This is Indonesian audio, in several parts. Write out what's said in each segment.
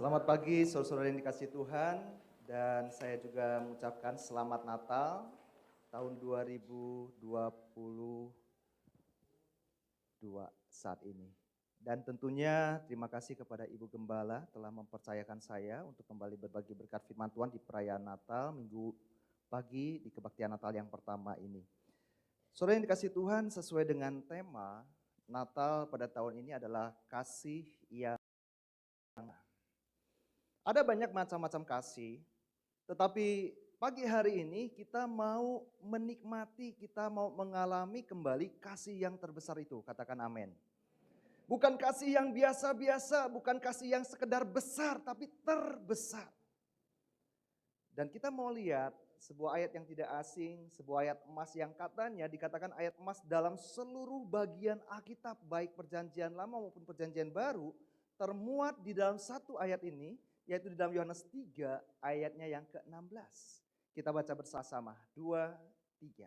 Selamat pagi saudara-saudara yang dikasihi Tuhan, dan saya juga mengucapkan selamat Natal tahun 2022 saat ini. Dan tentunya terima kasih kepada Ibu Gembala telah mempercayakan saya untuk kembali berbagi berkat firman Tuhan di perayaan Natal minggu pagi di kebaktian Natal yang pertama ini. Saudara yang dikasihi Tuhan, sesuai dengan tema Natal pada tahun ini adalah kasih yang ada banyak macam-macam kasih, tetapi pagi hari ini kita mau menikmati, kita mau mengalami kembali kasih yang terbesar itu. Katakan amin. Bukan kasih yang biasa-biasa, bukan kasih yang sekedar besar, tapi terbesar. Dan kita mau lihat sebuah ayat yang tidak asing, sebuah ayat emas yang katanya dikatakan ayat emas dalam seluruh bagian Alkitab, baik perjanjian lama maupun perjanjian baru, termuat di dalam satu ayat ini, yaitu di dalam Yohanes 3 ayatnya yang ke-16. Kita baca bersama-sama, 2, 3.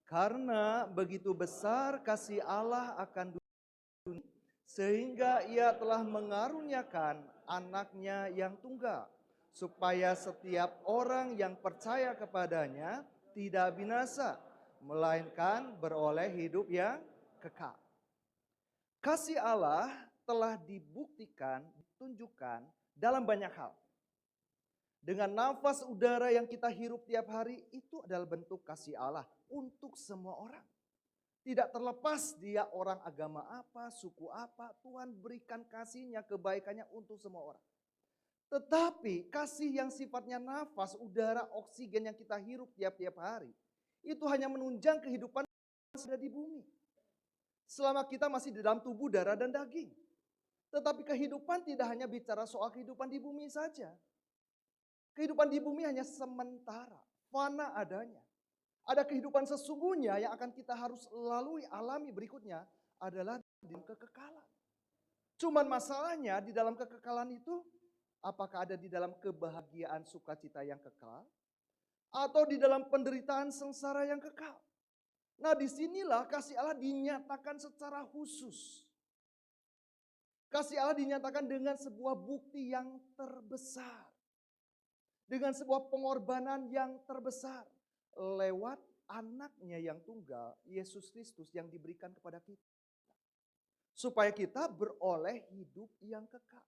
Karena begitu besar kasih Allah akan dunia, sehingga ia telah mengaruniakan anaknya yang tunggal, supaya setiap orang yang percaya kepadanya tidak binasa, melainkan beroleh hidup yang kekal. Kasih Allah telah dibuktikan, ditunjukkan dalam banyak hal. Dengan nafas udara yang kita hirup tiap hari, itu adalah bentuk kasih Allah untuk semua orang. Tidak terlepas dia orang agama apa, suku apa, Tuhan berikan kasihnya, kebaikannya untuk semua orang. Tetapi kasih yang sifatnya nafas, udara, oksigen yang kita hirup tiap-tiap hari, itu hanya menunjang kehidupan yang ada di bumi. Selama kita masih di dalam tubuh, darah, dan daging. Tetapi kehidupan tidak hanya bicara soal kehidupan di bumi saja. Kehidupan di bumi hanya sementara, fana adanya. Ada kehidupan sesungguhnya yang akan kita harus lalui, alami berikutnya adalah di kekekalan. Cuman masalahnya di dalam kekekalan itu, apakah ada di dalam kebahagiaan sukacita yang kekal, atau di dalam penderitaan sengsara yang kekal. Nah, disinilah kasih Allah dinyatakan secara khusus. Kasih Allah dinyatakan dengan sebuah bukti yang terbesar. Dengan sebuah pengorbanan yang terbesar. Lewat anaknya yang tunggal, Yesus Kristus yang diberikan kepada kita. Supaya kita beroleh hidup yang kekal.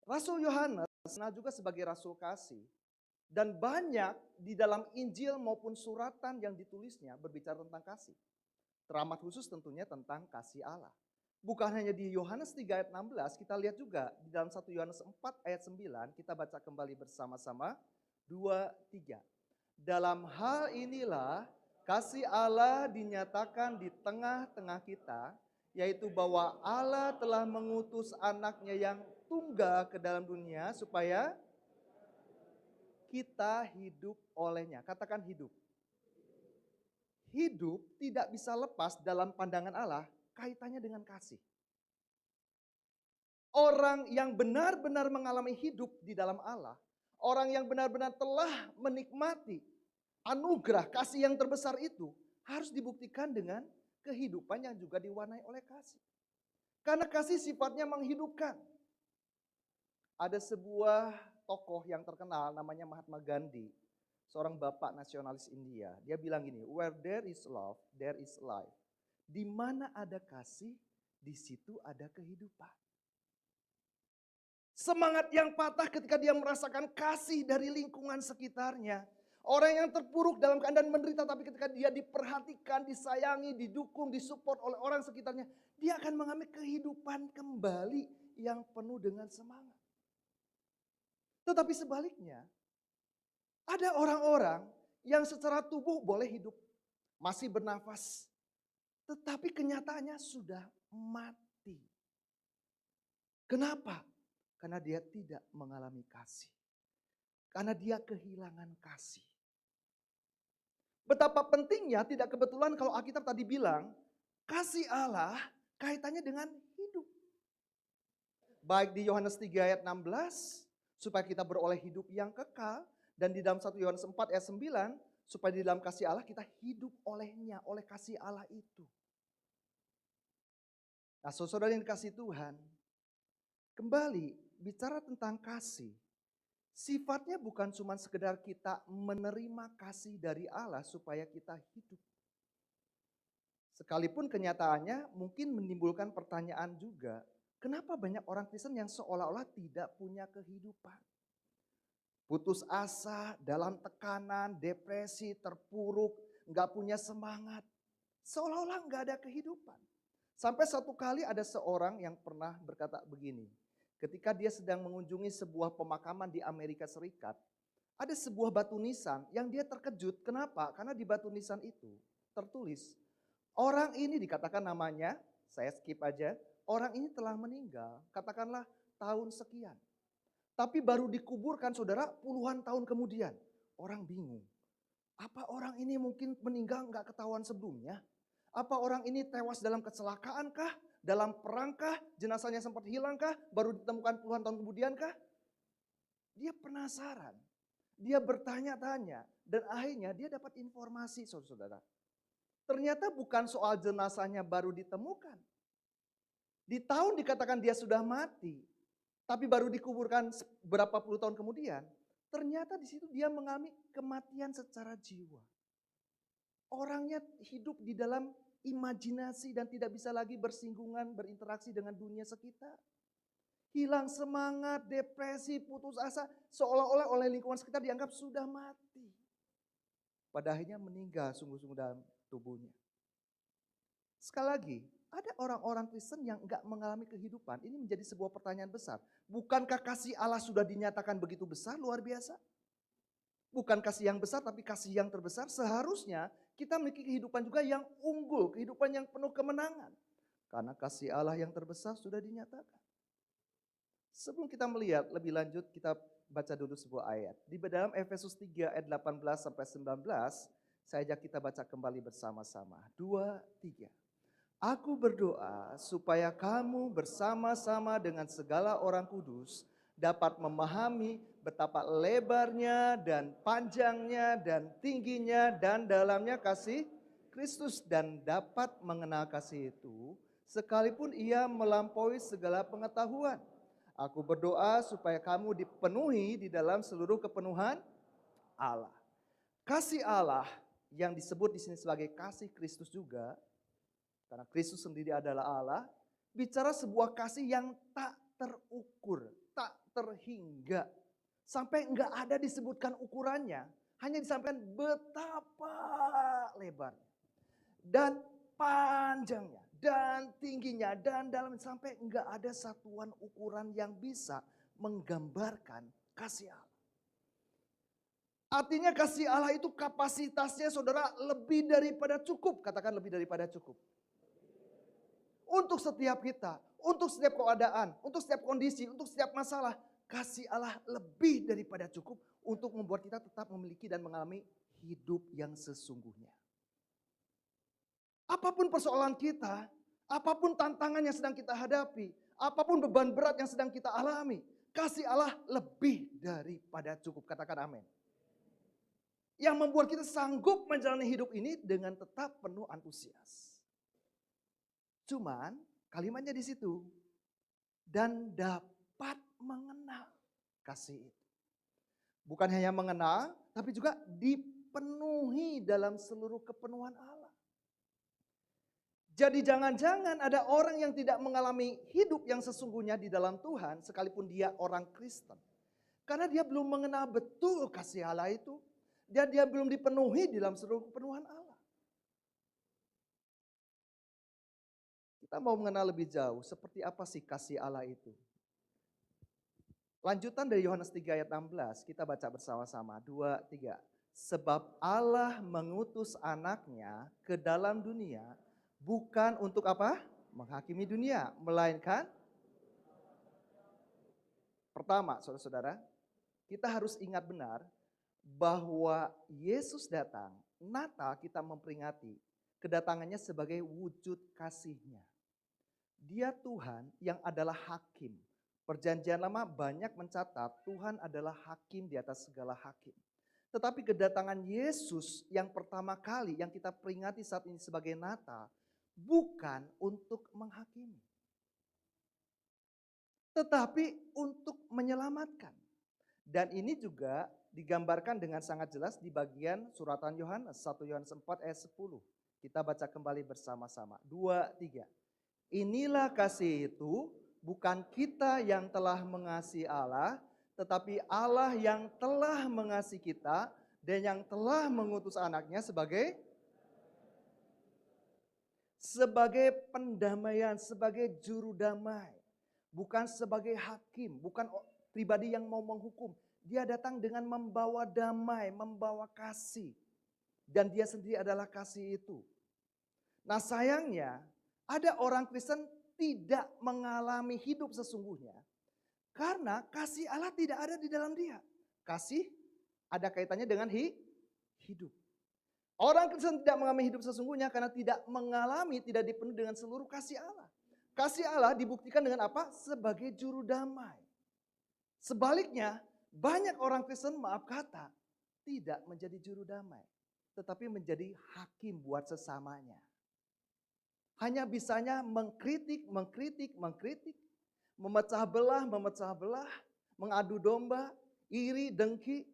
Rasul Yohanes juga sebagai rasul kasih. Dan banyak di dalam Injil maupun suratan yang ditulisnya berbicara tentang kasih. Teramat khusus tentunya tentang kasih Allah. Bukan hanya di Yohanes 3 ayat 16, kita lihat juga di dalam 1 Yohanes 4 ayat 9, kita baca kembali bersama-sama, 2, 3. Dalam hal inilah kasih Allah dinyatakan di tengah-tengah kita, yaitu bahwa Allah telah mengutus anaknya yang tunggal ke dalam dunia supaya kita hidup olehnya. Katakan hidup. Hidup tidak bisa lepas dalam pandangan Allah kaitannya dengan kasih. Orang yang benar-benar mengalami hidup di dalam Allah, orang yang benar-benar telah menikmati anugerah kasih yang terbesar itu, harus dibuktikan dengan kehidupan yang juga diwarnai oleh kasih. Karena kasih sifatnya menghidupkan. Ada sebuah tokoh yang terkenal namanya Mahatma Gandhi, seorang bapak nasionalis India. Dia bilang gini, where there is love, there is life. Di mana ada kasih, di situ ada kehidupan. Semangat yang patah ketika dia merasakan kasih dari lingkungan sekitarnya. Orang yang terpuruk dalam keadaan menderita, tapi ketika dia diperhatikan, disayangi, didukung, disupport oleh orang sekitarnya, dia akan mengalami kehidupan kembali yang penuh dengan semangat. Tetapi sebaliknya, ada orang-orang yang secara tubuh boleh hidup, masih bernafas, tetapi kenyataannya sudah mati. Kenapa? Karena dia tidak mengalami kasih. Karena dia kehilangan kasih. Betapa pentingnya, tidak kebetulan kalau Alkitab tadi bilang, kasih Allah kaitannya dengan hidup. Baik di Yohanes 3 ayat 16, supaya kita beroleh hidup yang kekal. Dan di dalam 1 Yohanes 4 ayat 9, supaya di dalam kasih Allah kita hidup olehnya, oleh kasih Allah itu. Nah, saudara yang dikasih Tuhan, kembali bicara tentang kasih, sifatnya bukan cuma sekedar kita menerima kasih dari Allah supaya kita hidup. Sekalipun kenyataannya mungkin menimbulkan pertanyaan juga, kenapa banyak orang Kristen yang seolah-olah tidak punya kehidupan? Putus asa, dalam tekanan, depresi, terpuruk, nggak punya semangat. Seolah-olah nggak ada kehidupan. Sampai satu kali ada seorang yang pernah berkata begini, ketika dia sedang mengunjungi sebuah pemakaman di Amerika Serikat, ada sebuah batu nisan yang dia terkejut. Kenapa? Karena di batu nisan itu tertulis, orang ini dikatakan namanya, saya skip aja, orang ini telah meninggal, katakanlah tahun sekian. Tapi baru dikuburkan saudara puluhan tahun kemudian. Orang bingung. Apa orang ini mungkin meninggal nggak ketahuan sebelumnya? Apa orang ini tewas dalam kecelakaan kah? Dalam perang kah? Jenazahnya sempat hilang kah? Baru ditemukan puluhan tahun kemudian kah? Dia penasaran. Dia bertanya-tanya. Dan akhirnya dia dapat informasi saudara-saudara. Ternyata bukan soal jenazahnya baru ditemukan. Di tahun dikatakan dia sudah mati. Tapi baru dikuburkan berapa puluh tahun kemudian, ternyata di situ dia mengalami kematian secara jiwa. Orangnya hidup di dalam imajinasi dan tidak bisa lagi bersinggungan, berinteraksi dengan dunia sekitar. Hilang semangat, depresi, putus asa, seolah-olah oleh lingkungan sekitar dianggap sudah mati. Pada akhirnya meninggal sungguh-sungguh dalam tubuhnya. Sekali lagi, ada orang-orang Kristen yang enggak mengalami kehidupan. Ini menjadi sebuah pertanyaan besar. Bukankah kasih Allah sudah dinyatakan begitu besar, luar biasa? Bukan kasih yang besar, tapi kasih yang terbesar. Seharusnya kita memiliki kehidupan juga yang unggul, kehidupan yang penuh kemenangan. Karena kasih Allah yang terbesar sudah dinyatakan. Sebelum kita melihat lebih lanjut, kita baca dulu sebuah ayat. Di dalam Efesus 3 ayat 18 sampai 19, saya ajak kita baca kembali bersama-sama. 2, 3. Aku berdoa supaya kamu bersama-sama dengan segala orang kudus dapat memahami betapa lebarnya dan panjangnya dan tingginya dan dalamnya kasih Kristus dan dapat mengenal kasih itu sekalipun ia melampaui segala pengetahuan. Aku berdoa supaya kamu dipenuhi di dalam seluruh kepenuhan Allah. Kasih Allah yang disebut di sini sebagai kasih Kristus juga, karena Kristus sendiri adalah Allah, bicara sebuah kasih yang tak terukur, tak terhingga. Sampai enggak ada disebutkan ukurannya, hanya disampaikan betapa lebarnya dan panjangnya dan tingginya dan dalam, sampai enggak ada satuan ukuran yang bisa menggambarkan kasih Allah. Artinya kasih Allah itu kapasitasnya saudara lebih daripada cukup, katakan lebih daripada cukup. Untuk setiap kita, untuk setiap keadaan, untuk setiap kondisi, untuk setiap masalah. Kasih Allah lebih daripada cukup untuk membuat kita tetap memiliki dan mengalami hidup yang sesungguhnya. Apapun persoalan kita, apapun tantangan yang sedang kita hadapi, apapun beban berat yang sedang kita alami, kasih Allah lebih daripada cukup. Katakan amin. Yang membuat kita sanggup menjalani hidup ini dengan tetap penuh antusias. Cuman kalimatnya di situ. Dan dapat mengenal kasih itu. Bukan hanya mengenal, tapi juga dipenuhi dalam seluruh kepenuhan Allah. Jadi jangan-jangan ada orang yang tidak mengalami hidup yang sesungguhnya di dalam Tuhan, sekalipun dia orang Kristen. Karena dia belum mengenal betul kasih Allah itu. Dan dia belum dipenuhi dalam seluruh kepenuhan Allah. Kita mau mengenal lebih jauh, seperti apa sih kasih Allah itu? Lanjutan dari Yohanes 3 ayat 16, kita baca bersama-sama. 2, 3. Sebab Allah mengutus anaknya ke dalam dunia, bukan untuk apa? Menghakimi dunia, melainkan pertama, saudara-saudara, kita harus ingat benar bahwa Yesus datang, Natal kita memperingati kedatangannya sebagai wujud kasih-Nya. Dia Tuhan yang adalah hakim. Perjanjian Lama banyak mencatat Tuhan adalah hakim di atas segala hakim. Tetapi kedatangan Yesus yang pertama kali yang kita peringati saat ini sebagai Natal bukan untuk menghakimi. tetapi untuk menyelamatkan. Dan ini juga digambarkan dengan sangat jelas di bagian suratan Yohanes, 1 Yohanes 4 ayat 10. Kita baca kembali bersama-sama. 2, 3. Inilah kasih itu, bukan kita yang telah mengasihi Allah, tetapi Allah yang telah mengasihi kita dan yang telah mengutus anaknya sebagai pendamaian, sebagai juru damai. Bukan sebagai hakim, bukan pribadi yang mau menghukum. Dia datang dengan membawa damai, membawa kasih. Dan dia sendiri adalah kasih itu. Nah sayangnya, ada orang Kristen tidak mengalami hidup sesungguhnya. Karena kasih Allah tidak ada di dalam dia. Kasih ada kaitannya dengan hidup. Orang Kristen tidak mengalami hidup sesungguhnya karena tidak mengalami, tidak dipenuhi dengan seluruh kasih Allah. Kasih Allah dibuktikan dengan apa? Sebagai juru damai. Sebaliknya, banyak orang Kristen, maaf kata, tidak menjadi juru damai. Tetapi menjadi hakim buat sesamanya. Hanya bisanya mengkritik, memecah belah, mengadu domba, iri, dengki.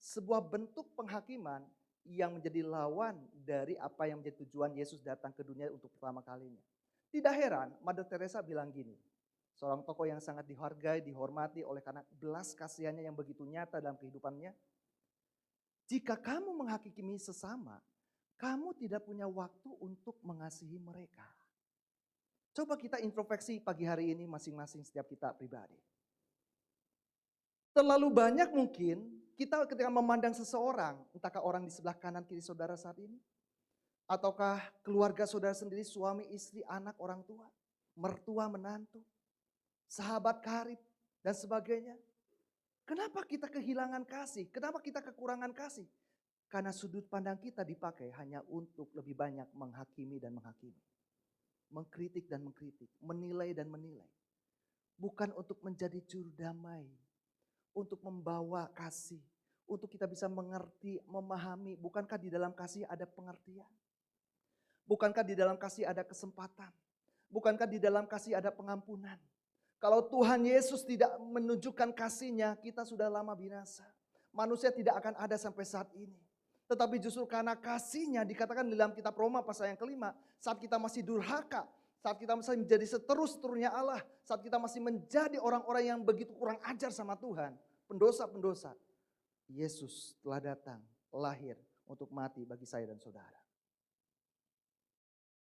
Sebuah bentuk penghakiman yang menjadi lawan dari apa yang menjadi tujuan Yesus datang ke dunia untuk pertama kalinya. Tidak heran, Mother Teresa bilang gini, seorang tokoh yang sangat dihargai, dihormati oleh karena belas kasihannya yang begitu nyata dalam kehidupannya. Jika kamu menghakimi sesama, kamu tidak punya waktu untuk mengasihi mereka. Coba kita introspeksi pagi hari ini masing-masing setiap kita pribadi. Terlalu banyak mungkin kita ketika memandang seseorang, entahkah orang di sebelah kanan kiri saudara saat ini, ataukah keluarga saudara sendiri, suami, istri, anak, orang tua, mertua, menantu, sahabat karib, dan sebagainya. Kenapa kita kehilangan kasih? Kenapa kita kekurangan kasih? Karena sudut pandang kita dipakai hanya untuk lebih banyak menghakimi dan menghakimi. Mengkritik dan mengkritik, menilai dan menilai. Bukan untuk menjadi juru damai, untuk membawa kasih, untuk kita bisa mengerti, memahami. Bukankah di dalam kasih ada pengertian? Bukankah di dalam kasih ada kesempatan? Bukankah di dalam kasih ada pengampunan? Kalau Tuhan Yesus tidak menunjukkan kasih-Nya, kita sudah lama binasa. Manusia tidak akan ada sampai saat ini. Tetapi justru karena kasih-Nya dikatakan dalam kitab Roma pasal yang kelima, saat kita masih durhaka, saat kita masih menjadi seterus-terusnya Allah, saat kita masih menjadi orang-orang yang begitu kurang ajar sama Tuhan, pendosa-pendosa, Yesus telah datang, lahir untuk mati bagi saya dan saudara.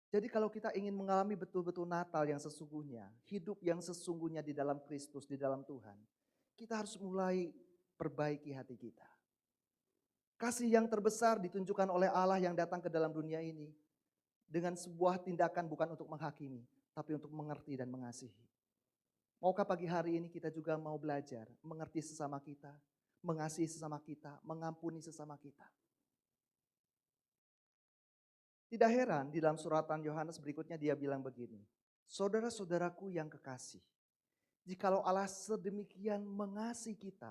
Jadi kalau kita ingin mengalami betul-betul Natal yang sesungguhnya, hidup yang sesungguhnya di dalam Kristus, di dalam Tuhan, kita harus mulai perbaiki hati kita. Kasih yang terbesar ditunjukkan oleh Allah yang datang ke dalam dunia ini dengan sebuah tindakan bukan untuk menghakimi, tapi untuk mengerti dan mengasihi. Maukah pagi hari ini kita juga mau belajar mengerti sesama kita, mengasihi sesama kita, mengampuni sesama kita. Tidak heran di dalam suratan Yohanes berikutnya dia bilang begini, saudara-saudaraku yang kekasih, jikalau Allah sedemikian mengasihi kita,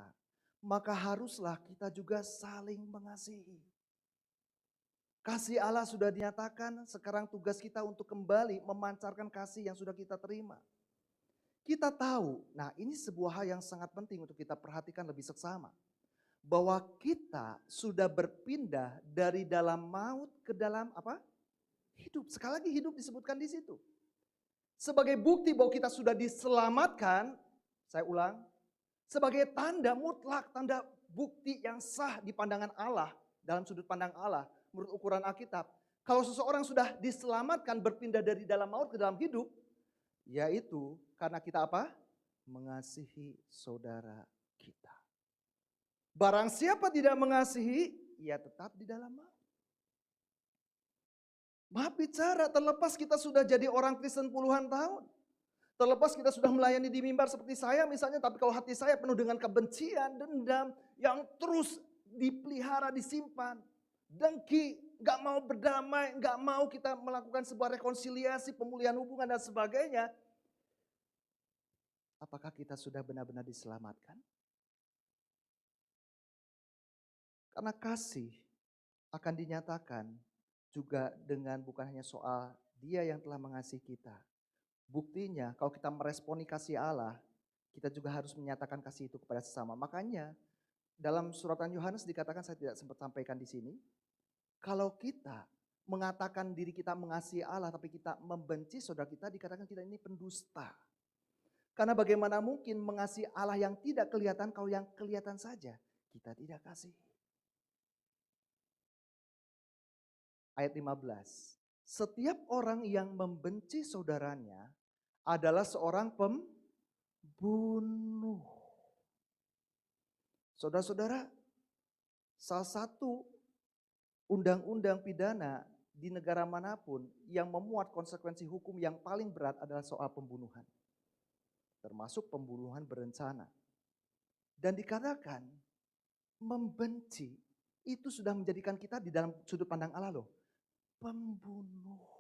maka haruslah kita juga saling mengasihi. Kasih Allah sudah dinyatakan, sekarang tugas kita untuk kembali memancarkan kasih yang sudah kita terima. Kita tahu, nah ini sebuah hal yang sangat penting untuk kita perhatikan lebih seksama. Bahwa kita sudah berpindah dari dalam maut ke dalam apa? Hidup. Sekali lagi hidup disebutkan di situ. Sebagai bukti bahwa kita sudah diselamatkan, saya ulang, sebagai tanda mutlak, tanda bukti yang sah di pandangan Allah, dalam sudut pandang Allah, menurut ukuran Alkitab. Kalau seseorang sudah diselamatkan berpindah dari dalam maut ke dalam hidup, yaitu karena kita apa? Mengasihi saudara kita. Barang siapa tidak mengasihi, ia tetap di dalam maut. Maaf bicara, terlepas kita sudah jadi orang Kristen puluhan tahun. Terlepas kita sudah melayani di mimbar seperti saya misalnya, tapi kalau hati saya penuh dengan kebencian, dendam, yang terus dipelihara, disimpan. Dengki, gak mau berdamai, gak mau kita melakukan sebuah rekonsiliasi, pemulihan hubungan dan sebagainya. Apakah kita sudah benar-benar diselamatkan? Karena kasih akan dinyatakan juga dengan bukan hanya soal dia yang telah mengasihi kita. Buktinya kalau kita meresponi kasih Allah, kita juga harus menyatakan kasih itu kepada sesama. Makanya dalam suratan Yohanes dikatakan, saya tidak sempat sampaikan di sini, kalau kita mengatakan diri kita mengasihi Allah tapi kita membenci saudara kita, dikatakan kita ini pendusta. Karena bagaimana mungkin mengasihi Allah yang tidak kelihatan kalau yang kelihatan saja kita tidak kasih. Ayat 15. Setiap orang yang membenci saudaranya adalah seorang pembunuh. Saudara-saudara, salah satu undang-undang pidana di negara manapun yang memuat konsekuensi hukum yang paling berat adalah soal pembunuhan. Termasuk pembunuhan berencana. Dan dikatakan membenci itu sudah menjadikan kita di dalam sudut pandang Allah loh. Pembunuh.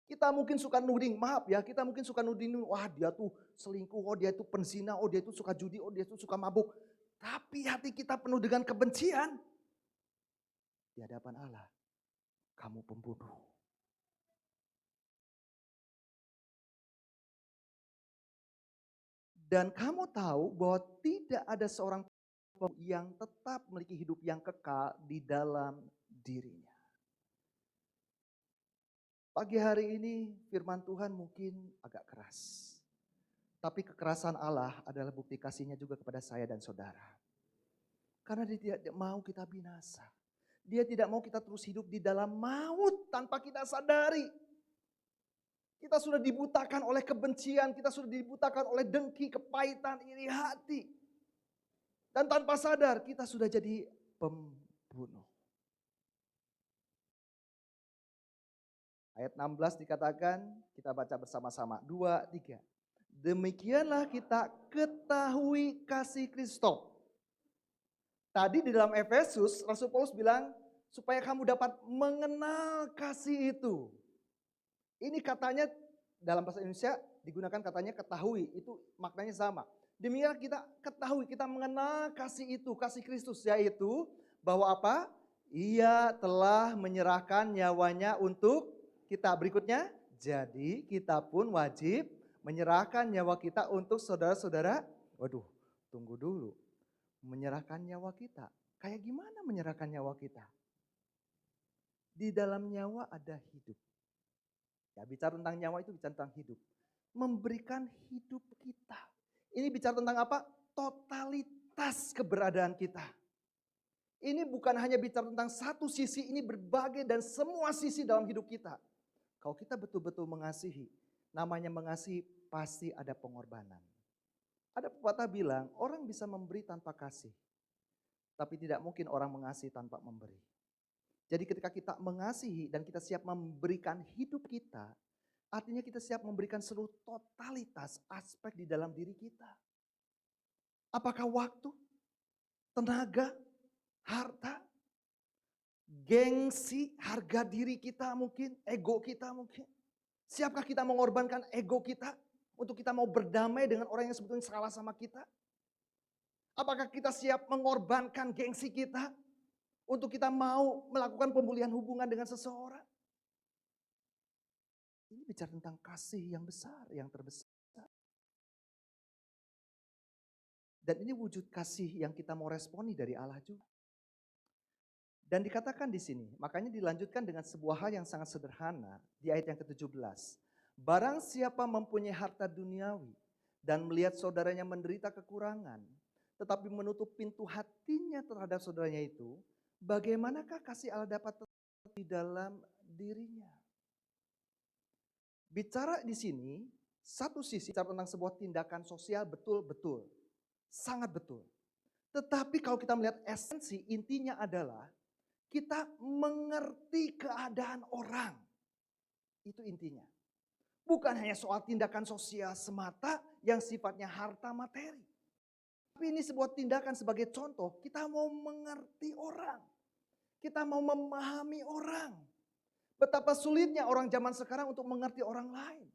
Kita mungkin suka nuding, maaf ya, kita mungkin suka nuding, wah dia tuh selingkuh, oh dia itu penzina, oh dia itu suka judi, oh dia itu suka mabuk. Tapi hati kita penuh dengan kebencian. Di hadapan Allah, kamu pembunuh. Dan kamu tahu bahwa tidak ada seorang yang tetap memiliki hidup yang kekal di dalam dirinya. Pagi hari ini firman Tuhan mungkin agak keras. Tapi kekerasan Allah adalah bukti kasihnya juga kepada saya dan saudara. Karena dia tidak mau kita binasa. Dia tidak mau kita terus hidup di dalam maut tanpa kita sadari. Kita sudah dibutakan oleh kebencian, kita sudah dibutakan oleh dengki, kepahitan, iri hati. Dan tanpa sadar kita sudah jadi pembunuh. Ayat 16 dikatakan, kita baca bersama-sama. 2, 3. Demikianlah kita ketahui kasih Kristus. Tadi di dalam Efesus, Rasul Paulus bilang, supaya kamu dapat mengenal kasih itu. Ini katanya dalam bahasa Indonesia digunakan katanya ketahui, itu maknanya sama. Demikian kita ketahui, kita mengenal kasih itu, kasih Kristus, yaitu bahwa apa? Ia telah menyerahkan nyawanya untuk kita. Berikutnya, jadi kita pun wajib menyerahkan nyawa kita untuk saudara-saudara. Waduh, tunggu dulu. Menyerahkan nyawa kita. Kayak gimana menyerahkan nyawa kita? Di dalam nyawa ada hidup. Ya, bicara tentang nyawa itu bicara tentang hidup. Memberikan hidup kita. Ini bicara tentang apa? Totalitas keberadaan kita. Ini bukan hanya bicara tentang satu sisi, ini berbagai dan semua sisi dalam hidup kita. Kalau kita betul-betul mengasihi, namanya mengasihi pasti ada pengorbanan. Ada pepatah bilang, orang bisa memberi tanpa kasih. Tapi tidak mungkin orang mengasihi tanpa memberi. Jadi ketika kita mengasihi dan kita siap memberikan hidup kita, artinya kita siap memberikan seluruh totalitas aspek di dalam diri kita. Apakah waktu, tenaga, harta, gengsi, harga diri kita mungkin, ego kita mungkin. Siapkah kita mengorbankan ego kita untuk kita mau berdamai dengan orang yang sebetulnya salah sama kita? Apakah kita siap mengorbankan gengsi kita untuk kita mau melakukan pemulihan hubungan dengan seseorang? Ini bicara tentang kasih yang besar, yang terbesar. Dan ini wujud kasih yang kita mau responi dari Allah juga. Dan dikatakan di sini, makanya dilanjutkan dengan sebuah hal yang sangat sederhana di ayat yang ke-17. Barang siapa mempunyai harta duniawi dan melihat saudaranya menderita kekurangan, tetapi menutup pintu hatinya terhadap saudaranya itu, bagaimanakah kasih Allah dapat tetap di dalam dirinya? Bicara di sini, satu sisi bicara tentang sebuah tindakan sosial betul-betul, sangat betul. Tetapi kalau kita melihat esensi, intinya adalah kita mengerti keadaan orang. Itu intinya. Bukan hanya soal tindakan sosial semata yang sifatnya harta materi. Tapi ini sebuah tindakan sebagai contoh, kita mau mengerti orang. Kita mau memahami orang. Betapa sulitnya orang zaman sekarang untuk mengerti orang lain.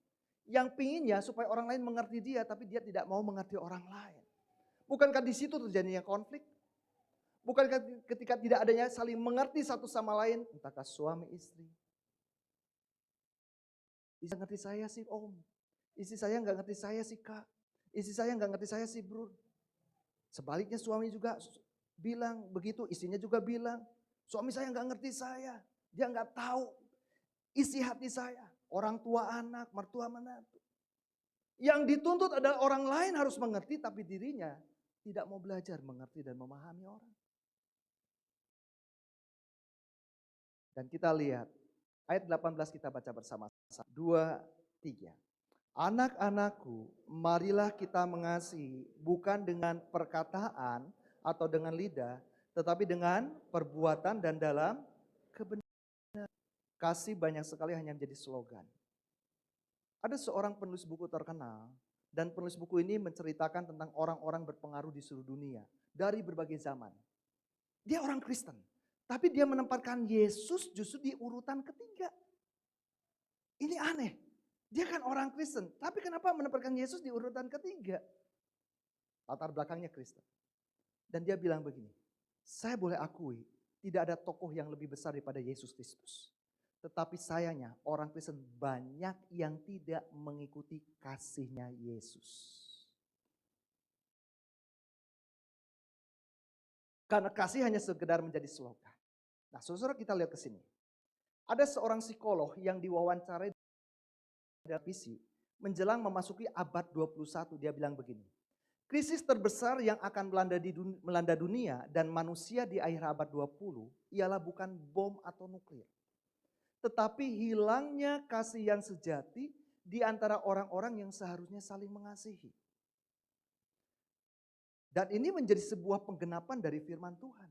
Yang pinginnya supaya orang lain mengerti dia, tapi dia tidak mau mengerti orang lain. Bukankah di situ terjadinya konflik? Bukankah ketika tidak adanya saling mengerti satu sama lain, entahkah suami istri, Istri ngerti saya sih om. Istri saya nggak ngerti saya sih kak. Istri saya nggak ngerti saya sih bro. Sebaliknya suami juga bilang begitu, istrinya juga bilang, suami saya nggak ngerti saya. Dia nggak tahu isi hati saya. Orang tua anak, mertua menantu. Yang dituntut adalah orang lain harus mengerti, tapi dirinya tidak mau belajar mengerti dan memahami orang. Dan kita lihat, ayat 18 kita baca bersama-sama. 2, 3. Anak-anakku, marilah kita mengasihi bukan dengan perkataan atau dengan lidah, tetapi dengan perbuatan dan dalam kebenaran. Kasih banyak sekali hanya menjadi slogan. Ada seorang penulis buku terkenal, dan penulis buku ini menceritakan tentang orang-orang berpengaruh di seluruh dunia dari berbagai zaman. Dia orang Kristen, tapi dia menempatkan Yesus justru di urutan ketiga. Ini aneh. Dia kan orang Kristen, tapi kenapa menempatkan Yesus di urutan ketiga? Latar belakangnya Kristen. Dan dia bilang begini, saya boleh akui tidak ada tokoh yang lebih besar daripada Yesus Kristus. Tetapi sayangnya orang Kristen banyak yang tidak mengikuti kasihnya Yesus. Karena kasih hanya sekedar menjadi slogan. Nah saudara kita lihat ke sini. Ada seorang psikolog yang diwawancarai dari PC menjelang memasuki abad 21. Dia bilang begini. Krisis terbesar yang akan melanda dunia dan manusia di akhir abad 20 ialah bukan bom atau nuklir. Tetapi hilangnya kasih yang sejati di antara orang-orang yang seharusnya saling mengasihi. Dan ini menjadi sebuah penggenapan dari firman Tuhan.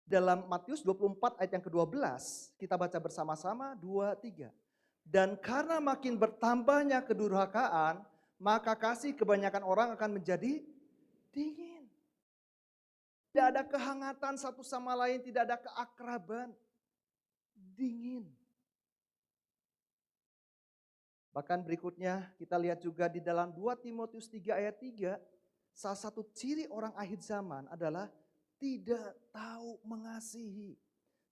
Dalam Matius 24 ayat yang ke-12, kita baca bersama-sama 2, 3. Dan karena makin bertambahnya kedurhakaan, maka kasih kebanyakan orang akan menjadi dingin. Tidak ada kehangatan satu sama lain, tidak ada keakraban. Dingin. Bahkan berikutnya kita lihat juga di dalam 2 Timotius 3 ayat 3, salah satu ciri orang akhir zaman adalah tidak tahu mengasihi,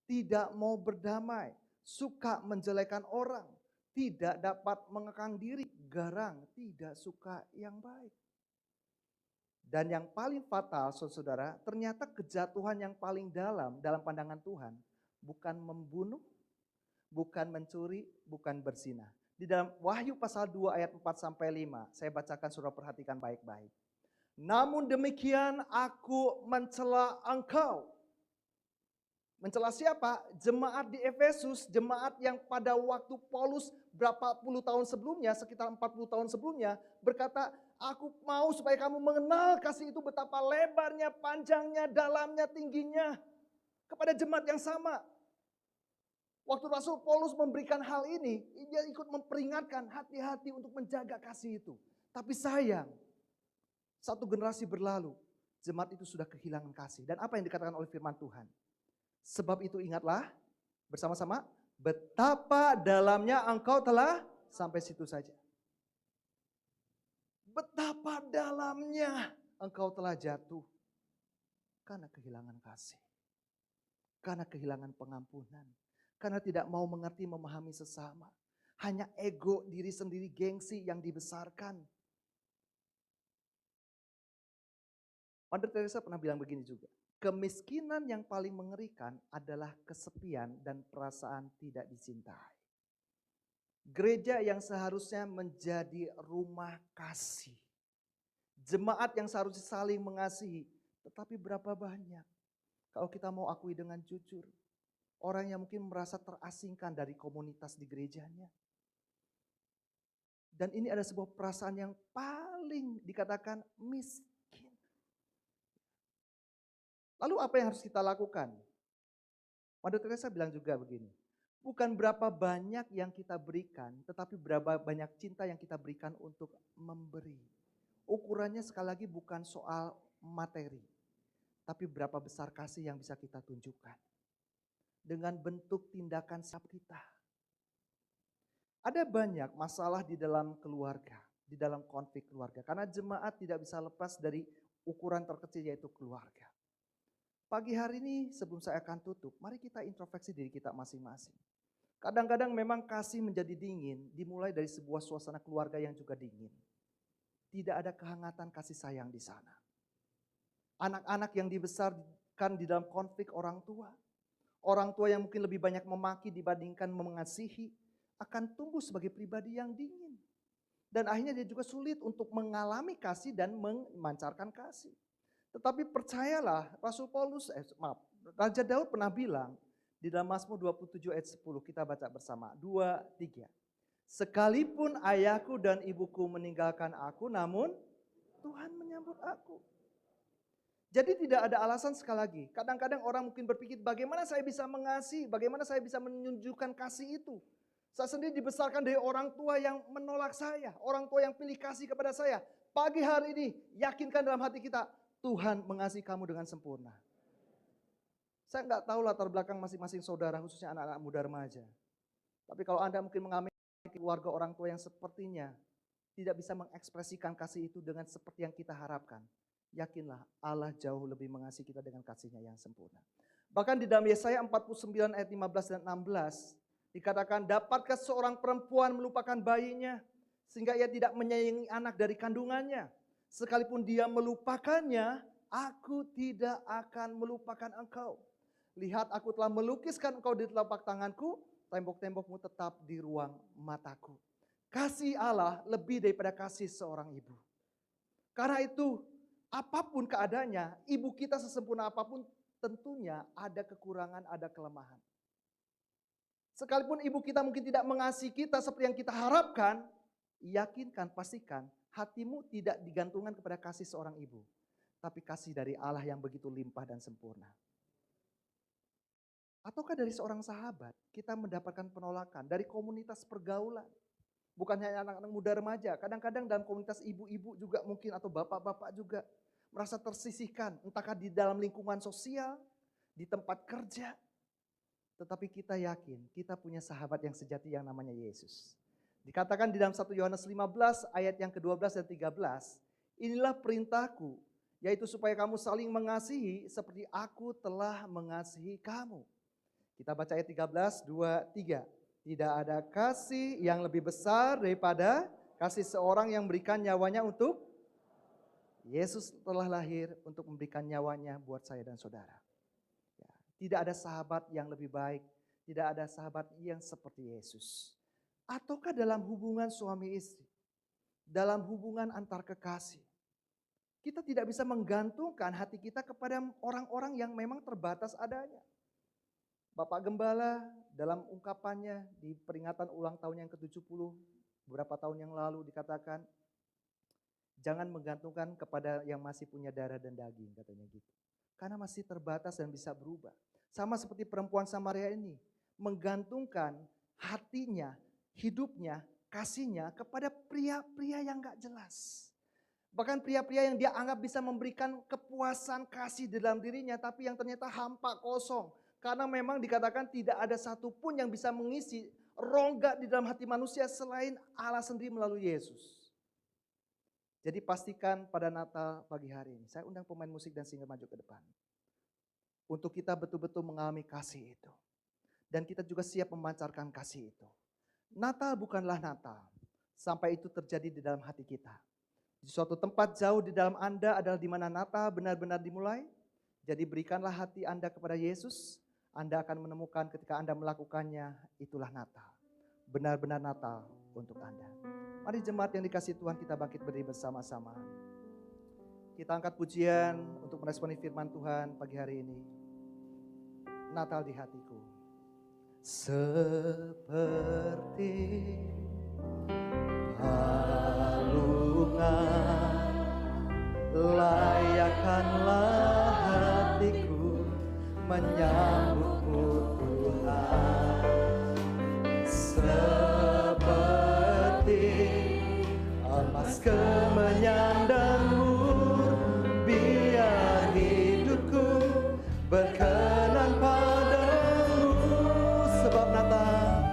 tidak mau berdamai, suka menjelekan orang, tidak dapat mengekang diri, garang, tidak suka yang baik. Dan yang paling fatal saudara, ternyata kejatuhan yang paling dalam pandangan Tuhan bukan membunuh, bukan mencuri, bukan berzina. Di dalam Wahyu pasal 2 ayat 4 sampai 5, saya bacakan saudara perhatikan baik-baik. Namun demikian aku mencela engkau. Mencela siapa? Jemaat di Efesus, jemaat yang pada waktu Paulus berapa puluh tahun sebelumnya, sekitar 40 tahun sebelumnya, berkata, aku mau supaya kamu mengenal kasih itu betapa lebarnya, panjangnya, dalamnya, tingginya. Kepada jemaat yang sama. Waktu Rasul Paulus memberikan hal ini, dia ikut memperingatkan hati-hati untuk menjaga kasih itu. Tapi sayang, satu generasi berlalu, jemaat itu sudah kehilangan kasih. Dan apa yang dikatakan oleh firman Tuhan? Sebab itu ingatlah bersama-sama, betapa dalamnya engkau telah sampai situ saja. Betapa dalamnya engkau telah jatuh karena kehilangan kasih. Karena kehilangan pengampunan. Karena tidak mau mengerti memahami sesama. Hanya ego diri sendiri, gengsi yang dibesarkan. Mother Teresa pernah bilang begini juga. Kemiskinan yang paling mengerikan adalah kesepian dan perasaan tidak dicintai. Gereja yang seharusnya menjadi rumah kasih. Jemaat yang seharusnya saling mengasihi. Tetapi berapa banyak? Kalau kita mau akui dengan jujur. Orang yang mungkin merasa terasingkan dari komunitas di gerejanya. Dan ini ada sebuah perasaan yang paling dikatakan miskin. Lalu apa yang harus kita lakukan? Mother Teresa bilang juga begini. Bukan berapa banyak yang kita berikan, tetapi berapa banyak cinta yang kita berikan untuk memberi. Ukurannya sekali lagi bukan soal materi, tapi berapa besar kasih yang bisa kita tunjukkan. Dengan bentuk tindakan sikap kita. Ada banyak masalah di dalam keluarga, di dalam konflik keluarga. Karena jemaat tidak bisa lepas dari ukuran terkecil yaitu keluarga. Pagi hari ini sebelum saya akan tutup, mari kita introspeksi diri kita masing-masing. Kadang-kadang memang kasih menjadi dingin dimulai dari sebuah suasana keluarga yang juga dingin. Tidak ada kehangatan kasih sayang di sana. Anak-anak yang dibesarkan di dalam konflik orang tua. Orang tua yang mungkin lebih banyak memaki dibandingkan mengasihi akan tumbuh sebagai pribadi yang dingin. Dan akhirnya dia juga sulit untuk mengalami kasih dan memancarkan kasih. Tetapi percayalah, Raja Daud pernah bilang di dalam Mazmur 27 ayat 10, kita baca bersama. 2, 3. Sekalipun ayahku dan ibuku meninggalkan aku, namun Tuhan menyambut aku. Jadi tidak ada alasan sekali lagi. Kadang-kadang orang mungkin berpikir bagaimana saya bisa mengasihi, bagaimana saya bisa menunjukkan kasih itu. Saya sendiri dibesarkan dari orang tua yang menolak saya, orang tua yang pilih kasih kepada saya. Pagi hari ini yakinkan dalam hati kita, Tuhan mengasihi kamu dengan sempurna. Saya nggak tahu latar belakang masing-masing saudara, khususnya anak-anak muda remaja. Tapi kalau Anda mungkin mengalami keluarga orang tua yang sepertinya tidak bisa mengekspresikan kasih itu dengan seperti yang kita harapkan. Yakinlah Allah jauh lebih mengasihi kita dengan kasih-Nya yang sempurna. Bahkan di dalam Yesaya 49 ayat 15 dan 16 dikatakan, dapatkah seorang perempuan melupakan bayinya sehingga ia tidak menyayangi anak dari kandungannya. Sekalipun dia melupakannya, aku tidak akan melupakan engkau. Lihat, aku telah melukiskan engkau di telapak tanganku, tembok-tembokmu tetap di ruang mataku. Kasih Allah lebih daripada kasih seorang ibu. Karena itu, apapun keadaannya, ibu kita sesempurna apapun, tentunya ada kekurangan, ada kelemahan. Sekalipun ibu kita mungkin tidak mengasihi kita seperti yang kita harapkan, yakinkan, pastikan, hatimu tidak digantungkan kepada kasih seorang ibu. Tapi kasih dari Allah yang begitu limpah dan sempurna. Ataukah dari seorang sahabat kita mendapatkan penolakan dari komunitas pergaulan. Bukan hanya anak-anak muda remaja, kadang-kadang dalam komunitas ibu-ibu juga mungkin atau bapak-bapak juga merasa tersisihkan. Entahkah di dalam lingkungan sosial, di tempat kerja. Tetapi kita yakin kita punya sahabat yang sejati yang namanya Yesus. Dikatakan di dalam 1 Yohanes 15 ayat yang ke-12 dan 13. Inilah perintahku, yaitu supaya kamu saling mengasihi seperti aku telah mengasihi kamu. Kita baca ayat 13, 2, 3. Tidak ada kasih yang lebih besar daripada kasih seorang yang berikan nyawanya untuk Yesus telah lahir untuk memberikan nyawanya buat saya dan saudara. Ya, tidak ada sahabat yang lebih baik, tidak ada sahabat yang seperti Yesus. Ataukah dalam hubungan suami istri, dalam hubungan antar kekasih, kita tidak bisa menggantungkan hati kita kepada orang-orang yang memang terbatas adanya. Bapak Gembala dalam ungkapannya di peringatan ulang tahun yang ke-70 beberapa tahun yang lalu dikatakan, jangan menggantungkan kepada yang masih punya darah dan daging, katanya gitu. Karena masih terbatas dan bisa berubah. Sama seperti perempuan Samaria ini, menggantungkan hatinya, hidupnya, kasihnya kepada pria-pria yang gak jelas. Bahkan pria-pria yang dia anggap bisa memberikan kepuasan kasih di dalam dirinya, tapi yang ternyata hampa, kosong. Karena memang dikatakan tidak ada satupun yang bisa mengisi rongga di dalam hati manusia selain Allah sendiri melalui Yesus. Jadi pastikan pada Natal pagi hari ini, saya undang pemain musik dan singer maju ke depan. Untuk kita betul-betul mengalami kasih itu. Dan kita juga siap memancarkan kasih itu. Natal bukanlah Natal sampai itu terjadi di dalam hati kita. Di suatu tempat jauh di dalam Anda adalah di mana Natal benar-benar dimulai. Jadi berikanlah hati Anda kepada Yesus. Anda akan menemukan ketika Anda melakukannya, itulah Natal. Benar-benar Natal untuk Anda. Mari jemaat yang dikasihi Tuhan, kita bangkit berdiri bersama-sama. Kita angkat pujian untuk meresponi firman Tuhan pagi hari ini. Natal di hatiku. Seperti palungan, layakkanlah hatiku menyambutmu Tuhan. Seperti emas kemenyan dan mur, biar hidupku berkenan padamu. Sebab Natal,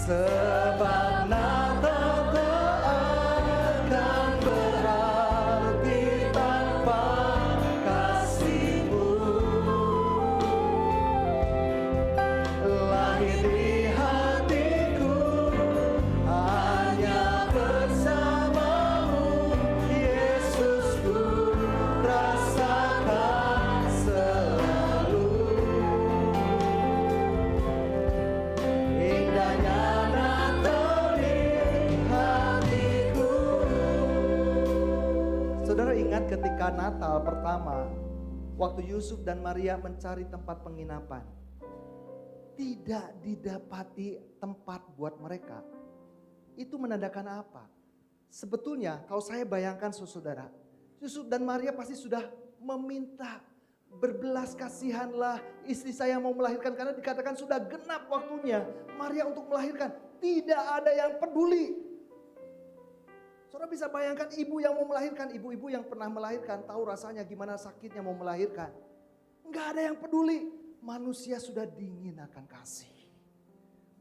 sebab Natal tak akan berarti tanpa kasih-Mu. ketika Natal pertama, waktu Yusuf dan Maria mencari tempat penginapan, tidak didapati tempat buat mereka. Itu menandakan apa? Sebetulnya kalau saya bayangkan saudara, Yusuf dan Maria pasti sudah meminta, berbelas kasihanlah, istri saya mau melahirkan, karena dikatakan sudah genap waktunya Maria untuk melahirkan. Tidak ada yang peduli. Saudara bisa bayangkan ibu yang mau melahirkan, ibu-ibu yang pernah melahirkan tahu rasanya gimana sakitnya mau melahirkan. Enggak ada yang peduli. Manusia sudah dingin akan kasih.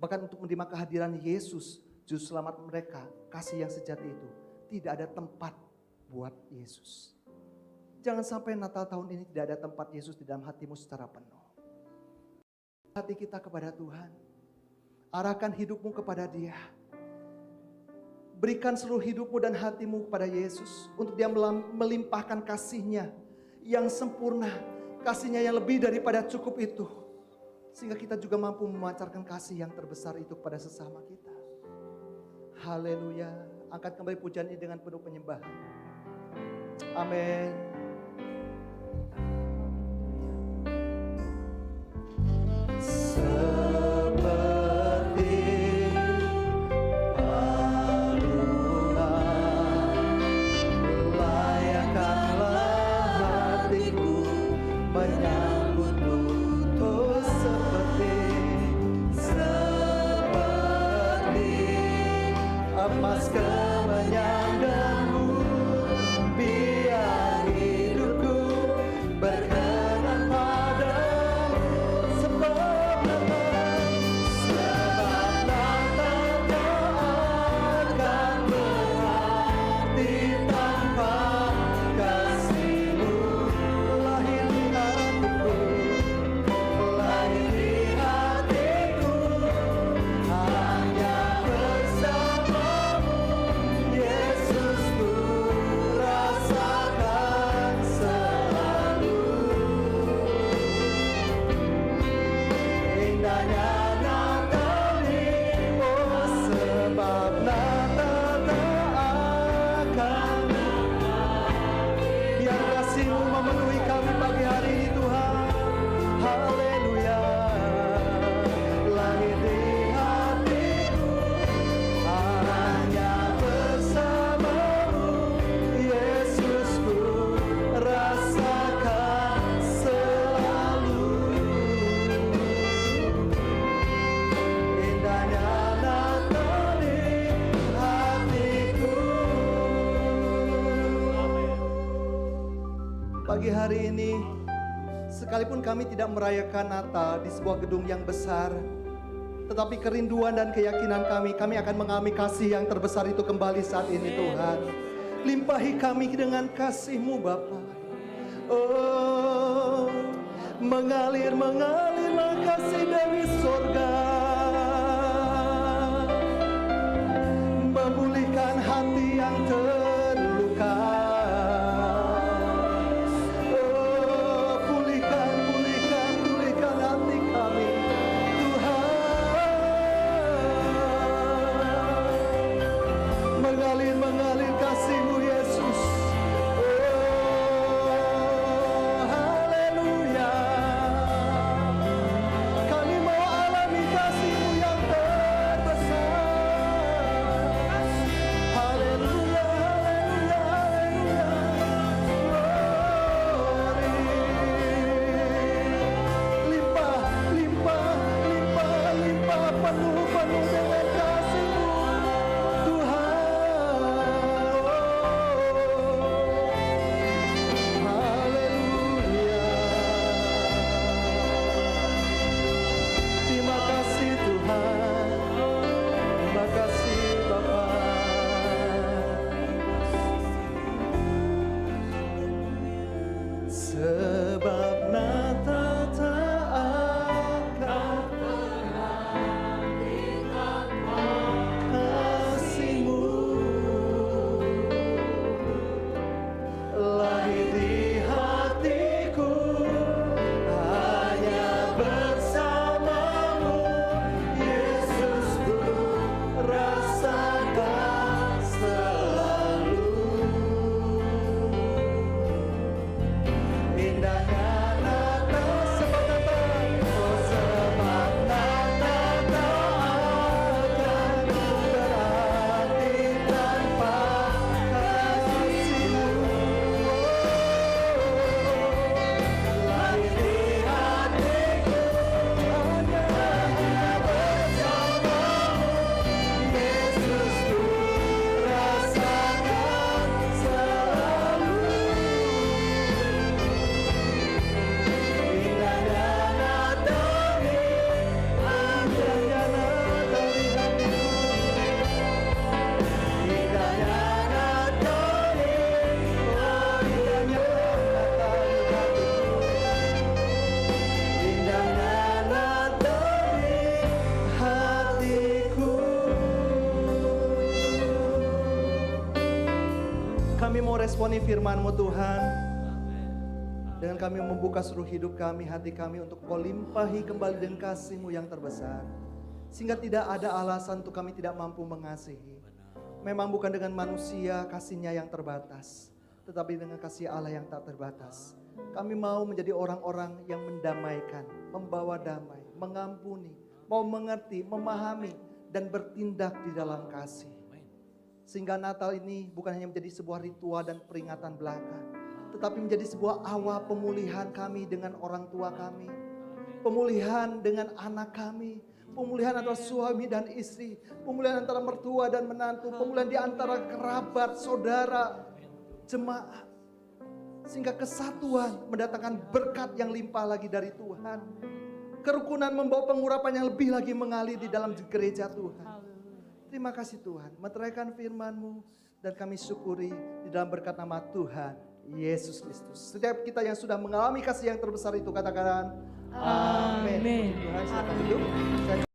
Bahkan untuk menerima kehadiran Yesus, juru selamat mereka, kasih yang sejati itu, tidak ada tempat buat Yesus. Jangan sampai Natal tahun ini tidak ada tempat Yesus di dalam hatimu secara penuh. Hati kita kepada Tuhan. Arahkan hidupmu kepada Dia. Berikan seluruh hidupmu dan hatimu kepada Yesus. Untuk Dia melimpahkan kasih-Nya yang sempurna. Kasih-Nya yang lebih daripada cukup itu. Sehingga kita juga mampu memancarkan kasih yang terbesar itu kepada sesama kita. Haleluya. Angkat kembali pujian ini dengan penuh penyembahan. Amin. Emas kemenyang dan biar hidupku berkenan padamu, sebab Natal tak akan berarti tanpa kasih-Mu. Lahir di hatiku, lahir di hatiku, hanya bersamamu Yesus, ku rasakan selalu indahnya Natal ini. Oh, sebab Natal tak akan biar kasih-Mu memenuhi kami pagi hari ini Tuhan. Haleluya. Lahir di hatiku, hanya bersamamu Yesus, ku rasakan selalu indahnya Natal di hatiku. Pagi hari ini, sekalipun kami tidak merayakan Natal di sebuah gedung yang besar, tetapi kerinduan dan keyakinan kami akan mengalami kasih yang terbesar itu kembali saat ini Tuhan. Limpahi kami dengan kasih-Mu Bapa. Oh, mengalirlah kasih dari sorga, memulihkan hati yang terluka. Oh, pulihkan hati kami Tuhan. Mengalir kasih-Mu Yesus. Oh, haleluya. Kami meresponi firman-Mu Tuhan. Dengan kami membuka seluruh hidup kami, hati kami untuk Kau limpahi kembali dengan kasih-Mu yang terbesar. Sehingga tidak ada alasan untuk kami tidak mampu mengasihi. Memang bukan dengan manusia kasih-Nya yang terbatas, tetapi dengan kasih Allah yang tak terbatas. Kami mau menjadi orang-orang yang mendamaikan, membawa damai, mengampuni, mau mengerti, memahami, dan bertindak di dalam kasih. Sehingga Natal ini bukan hanya menjadi sebuah ritual dan peringatan belaka, tetapi menjadi sebuah awal pemulihan kami dengan orang tua kami, pemulihan dengan anak kami, pemulihan antara suami dan istri, pemulihan antara mertua dan menantu, pemulihan di antara kerabat, saudara, jemaat. Sehingga kesatuan mendatangkan berkat yang limpah lagi dari Tuhan. Kerukunan membawa pengurapan yang lebih lagi mengalir di dalam gereja Tuhan. Terima kasih Tuhan, meteraikan firman-Mu dan kami syukuri di dalam berkat nama Tuhan Yesus Kristus. Setiap kita yang sudah mengalami kasih yang terbesar itu katakan amin. Tuhan silakan duduk.